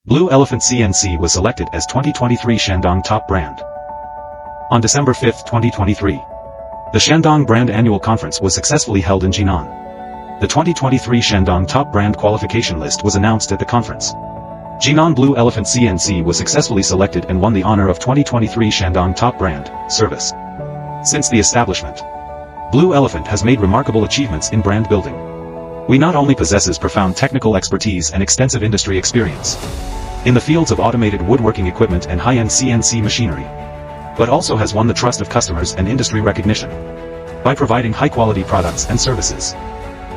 Blue Elephant CNC was selected as 2023 Shandong Top Brand. On December 5, 2023, the Shandong Brand Annual Conference was successfully held in Jinan. The 2023 Shandong Top Brand qualification list was announced at the conference. Jinan Blue Elephant CNC was successfully selected and won the honor of 2023 Shandong Top Brand service. Since the establishment, Blue Elephant has made remarkable achievements in brand building. We not only possesses profound technical expertise and extensive industry experience in the fields of automated woodworking equipment and high-end CNC machinery, but also has won the trust of customers and industry recognition by providing high-quality products and services.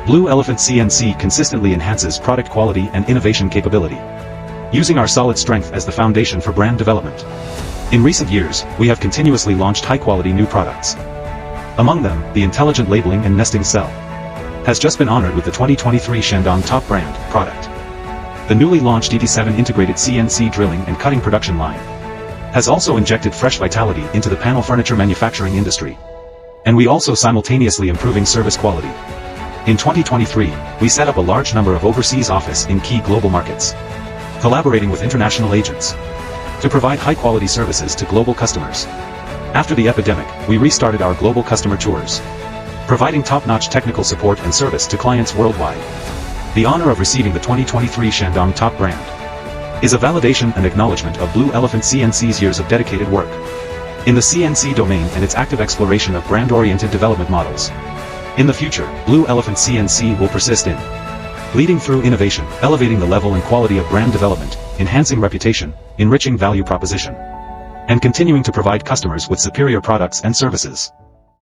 Blue Elephant CNC consistently enhances product quality and innovation capability, using our solid strength as the foundation for brand development. In recent years, we have continuously launched high-quality new products. Among them, the intelligent labeling and nesting cell has just been honored with the 2023 Shandong Top Brand product. The newly launched ET7 integrated CNC drilling and cutting production line has also injected fresh vitality into the panel furniture manufacturing industry. And we also simultaneously improving service quality. In 2023, we set up a large number of overseas offices in key global markets, collaborating with international agents to provide high-quality services to global customers. After the epidemic, we restarted our global customer tours, providing top-notch technical support and service to clients worldwide. The honor of receiving the 2023 Shandong Top Brand is a validation and acknowledgement of Blue Elephant CNC's years of dedicated work in the CNC domain and its active exploration of brand-oriented development models. In the future, Blue Elephant CNC will persist in leading through innovation, elevating the level and quality of brand development, enhancing reputation, enriching value proposition, and continuing to provide customers with superior products and services.